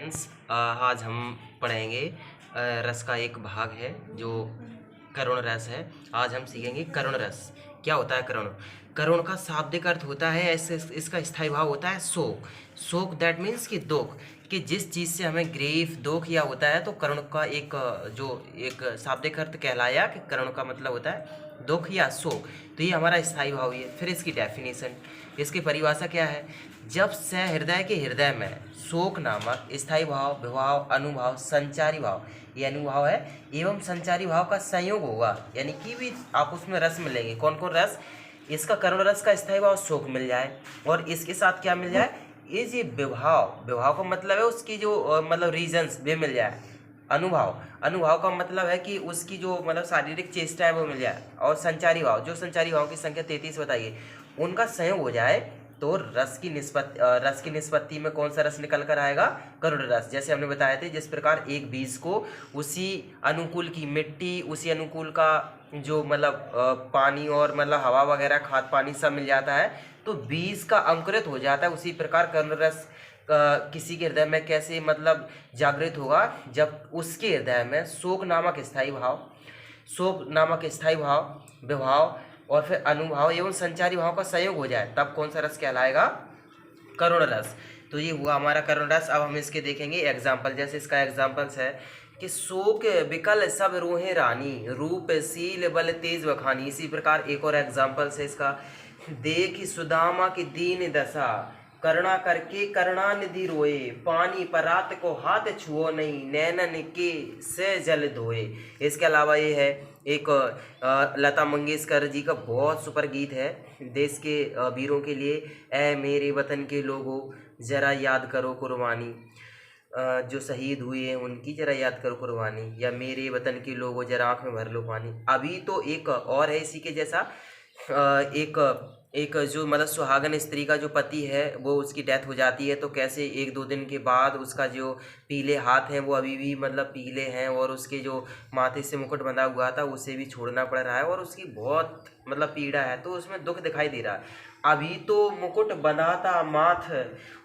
Friends, आज हम पढ़ेंगे रस का एक भाग है जो करुण रस है। आज हम सीखेंगे करुण रस। क्या होता है करुण? करुण का शाब्दिक अर्थ होता है इसका स्थायी भाव होता है शोक। शोक दैट मीन्स कि दुख, कि जिस चीज़ से हमें ग्रीफ दुख या होता है तो करुण का जो एक शाब्दिक अर्थ कहलाया कि करुण का मतलब होता है दुख या शोक। तो ये हमारा स्थायी भाव है। फिर इसकी डेफिनेशन, इसकी परिभाषा क्या है? जब सहृदय के हृदय में शोक नामक स्थायी भाव, विभाव, अनुभाव, संचारी भाव, ये अनुभाव है एवं संचारी भाव का संयोग होगा, यानी कि भी आप उसमें रस मिलेंगे। कौन कौन रस? इसका करुण रस का स्थायी भाव शोक मिल जाए और इसके साथ क्या मिल जाए? ये विभाव, विभाव का मतलब है उसकी जो मतलब रीजन्स वे मिल जाए। अनुभाव, अनुभाव का मतलब है कि उसकी जो मतलब शारीरिक चेष्टा है वो मिल जाए। और संचारी भाव, जो संचारी भाव की संख्या 33 बताइए, उनका संयोग हो जाए तो रस की निष्पत्ति में कौन सा रस निकल कर आएगा? करुण रस। जैसे हमने बताए थे, जिस प्रकार एक बीज को उसी अनुकूल की मिट्टी, उसी अनुकूल का जो मतलब पानी और मतलब हवा वगैरह, खाद पानी सब मिल जाता है तो बीज का अंकुरित हो जाता है। उसी प्रकार करुण रस किसी के हृदय में कैसे मतलब जागृत होगा? जब उसके हृदय में शोक नामक स्थायी भाव, विभाव और फिर अनुभाव एवं संचारी भाव का संयोग हो जाए, तब कौन सा रस कहलाएगा? करुण रस। तो ये हुआ हमारा करुण रस। अब हम इसके देखेंगे एग्जाम्पल। जैसे इसका एग्जाम्पल्स है कि शोक बिकल सब रोहे रानी, रूप शील बल तेज बखानी। इसी प्रकार एक और एग्जाम्पल्स है इसका, देख सुदामा की दीन दशा, करुणा करके करुणानिधि रोए, पानी परात को हाथ छुओ नहीं, नैनन के से जल धोए। इसके अलावा ये है एक लता मंगेशकर जी का बहुत सुपर गीत है देश के वीरों के लिए, ऐ मेरे वतन के लोगों जरा याद करो कुर्बानी, जो शहीद हुए हैं उनकी जरा याद करो कुर्बानी, या मेरे वतन के लोगों जरा आँख में भर लो पानी। अभी तो एक और है इसी के जैसा, एक जो मतलब सुहागन स्त्री का जो पति है वो उसकी डेथ हो जाती है तो कैसे 1-2 दिन के बाद उसका जो पीले हाथ हैं वो अभी भी मतलब पीले हैं और उसके जो माथे से मुकुट बंधा हुआ था उसे भी छोड़ना पड़ रहा है और उसकी बहुत मतलब पीड़ा है, तो उसमें दुख दिखाई दे रहा है। अभी तो मुकुट बंधा था माथ,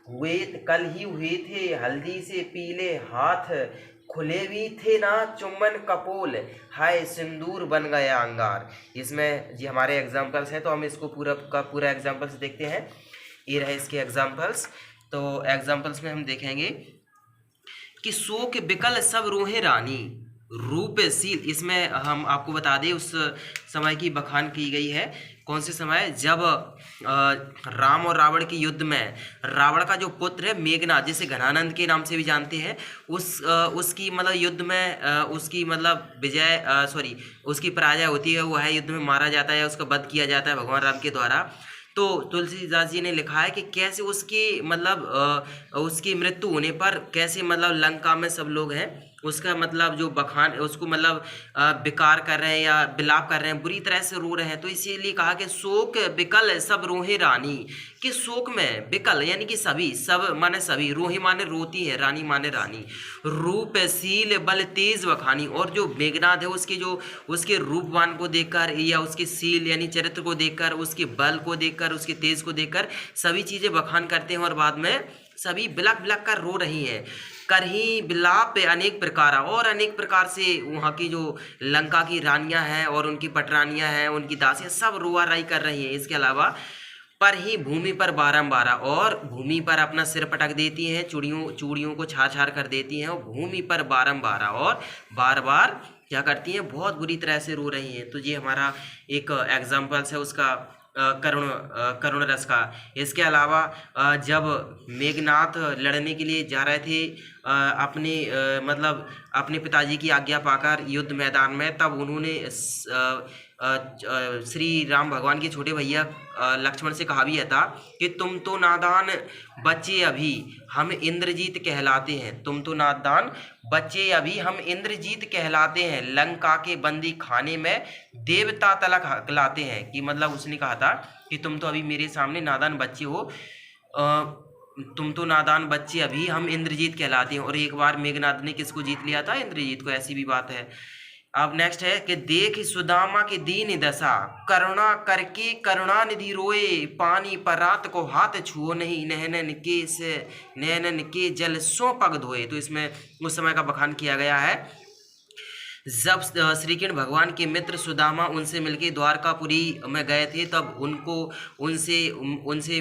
हुए कल ही हुए थे हल्दी से पीले हाथ, खुले भी थे ना चुम्बन कपोल, हाय सिंदूर बन गया अंगार। इसमें जी हमारे एग्जाम्पल्स हैं तो हम इसको पूरा का पूरा एग्जाम्पल्स देखते हैं। ये रहे इसके एग्जाम्पल्स। तो एग्जाम्पल्स में हम देखेंगे कि शोक बिकल सब रोहे रानी, रूपशील। इसमें हम आपको बता दें उस समय की बखान की गई है। कौन से समय? जब राम और रावण के युद्ध में रावण का जो पुत्र है मेघनाद, जिसे घनानंद के नाम से भी जानते हैं, उसकी मतलब युद्ध में उसकी मतलब उसकी पराजय होती है, वो है युद्ध में मारा जाता है, उसका वध किया जाता है भगवान राम के द्वारा। तो तुलसीदास जी ने लिखा है कि कैसे उसकी मतलब उसकी मृत्यु होने पर कैसे मतलब लंका में सब लोग हैं उसका मतलब जो बखान उसको मतलब विकार कर रहे हैं या विलाप कर रहे हैं, बुरी तरह से रो रहे हैं। तो इसीलिए कहा कि शोक बिकल सब रोहे रानी, कि शोक में बिकल यानी कि सभी, सब माने सभी, रोही माने रोती है, रानी माने रानी, रूपशील बल तेज बखानी। और जो मेघनाद है उसके रूपवान को देखकर या उसके शील यानी चरित्र को देखकर, उसके बल को देखकर, उसके तेज को देखकर सभी चीजें बखान करते हैं और बाद में सभी बिलक बिलक कर रो रही हैं। करही बिलाप अनेक प्रकार, और अनेक प्रकार से वहाँ की जो लंका की रानियां हैं और उनकी पटरानियां हैं, उनकी दासियां सब रुआराई कर रही हैं। इसके अलावा पर ही भूमि पर बारंबार, और भूमि पर अपना सिर पटक देती हैं, चूड़ियों को छाड़ छाड़ कर देती हैं और भूमि पर बारंबार और बार बार क्या करती हैं? बहुत बुरी तरह से रो रही हैं। तो ये हमारा एक एग्जाम्पल्स है उसका करुण रस का। इसके अलावा जब मेघनाथ लड़ने के लिए जा रहे थे मतलब अपने पिताजी की आज्ञा पाकर युद्ध मैदान में, तब उन्होंने श्री राम भगवान के छोटे भैया लक्ष्मण से कहा भी था कि तुम तो नादान बच्चे अभी हम इंद्रजीत कहलाते हैं, तुम तो नादान बच्चे अभी हम इंद्रजीत कहलाते हैं, लंका के बंदी खाने में देवता तलक हकलाते हैं। कि मतलब उसने कहा था कि तुम तो अभी मेरे सामने नादान बच्चे हो, तुम तो नादान बच्चे अभी हम इंद्रजीत कहलाते हैं। और एक बार मेघनाद ने किसको जीत लिया था? इंद्रजीत को। ऐसी भी बात है। अब नेक्स्ट है कि देख सुदामा की दीन दशा, करुणा करके करुणानिधि रोए, पानी पर रात को हाथ छुओ नहीं, नैनन के जल सो पग धोए। तो इसमें उस समय का बखान किया गया है जब श्री कृष्ण भगवान के मित्र सुदामा उनसे मिलके द्वारकापुरी में गए थे, तब उनको उनसे उनसे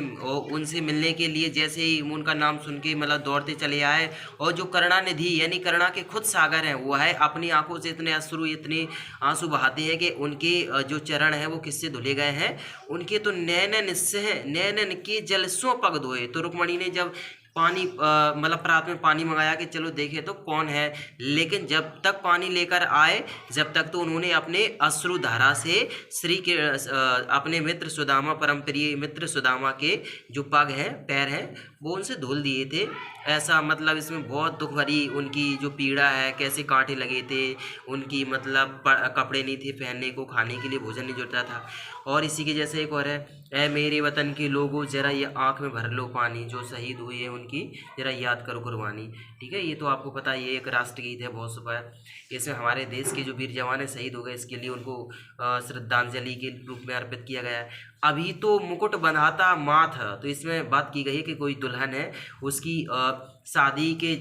उनसे मिलने के लिए जैसे ही उनका नाम सुन के मतलब दौड़ते चले आए। और जो करुणानिधि यानी करुणा के खुद सागर हैं वो है, अपनी आंखों से इतने अश्रु इतने आंसू बहाते हैं कि उनके जो चरण हैं वो किससे धुले गए हैं, उनके तो नैनन के जल सो पग धोए। तो रुक्मणी ने जब पानी मतलब प्रात में पानी मंगाया कि चलो देखे तो कौन है, लेकिन जब तक पानी लेकर आए जब तक तो उन्होंने अपने अश्रुधारा से श्री के अपने मित्र सुदामा परम प्रिय मित्र सुदामा के जो पग हैं पैर हैं वो उनसे धुल दिए थे। ऐसा मतलब इसमें बहुत दुख भरी उनकी जो पीड़ा है, कैसे कांटे लगे थे, उनकी मतलब कपड़े नहीं थे पहनने को, खाने के लिए भोजन नहीं जुटता था। और इसी के जैसे एक और है, ऐ मेरे वतन के लोगों जरा ये आँख में भर लो पानी, जो शहीद हुए हैं उनकी जरा याद करो कुर्बानी। ठीक है, ये तो आपको पता है, ये एक राष्ट्रगीत है बहुत सुबह। इसमें हमारे देश के जो वीर जवान है शहीद हो गए, इसके लिए उनको श्रद्धांजलि के रूप में अर्पित किया गया है। अभी तो मुकुट बंधाता माथ, तो इसमें बात की गई है कि कोई दुल्हन है, उसकी शादी के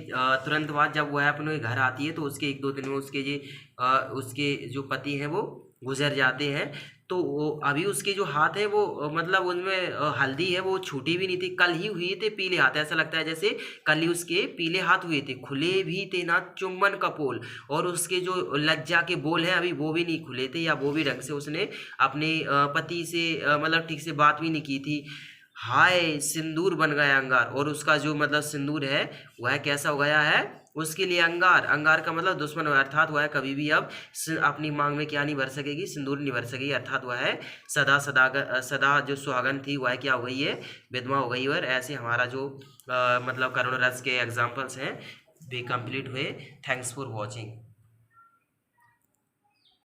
तुरंत बाद जब वह अपने घर आती है तो उसके 1-2 दिन में उसके जो पति हैं वो गुजर जाते हैं। तो वो अभी उसके जो हाथ है वो मतलब उनमें हल्दी है वो छूटी भी नहीं थी, कल ही हुए थे पीले हाथ। ऐसा लगता है जैसे कल ही उसके पीले हाथ हुए थे, खुले भी थे ना चुम्बन का पोल। और उसके जो लज्जा के बोल हैं अभी वो भी नहीं खुले थे, या वो भी ढंग से उसने अपने पति से मतलब ठीक से बात भी नहीं की थी। हाय सिंदूर बन गया अंगार, और उसका जो मतलब सिंदूर है वह कैसा हो गया है, उसके लिए अंगार का मतलब दुश्मन, अर्थात वह कभी भी अब अपनी मांग में क्या नहीं भर सकेगी, सिंदूर नहीं भर सकेगी, अर्थात वह है सदा जो सुहागन थी वह क्या हो गई है, विधवा हो गई। और ऐसे हमारा जो मतलब करुण रस के एग्जाम्पल्स हैं वे कंप्लीट हुए। Thanks for watching.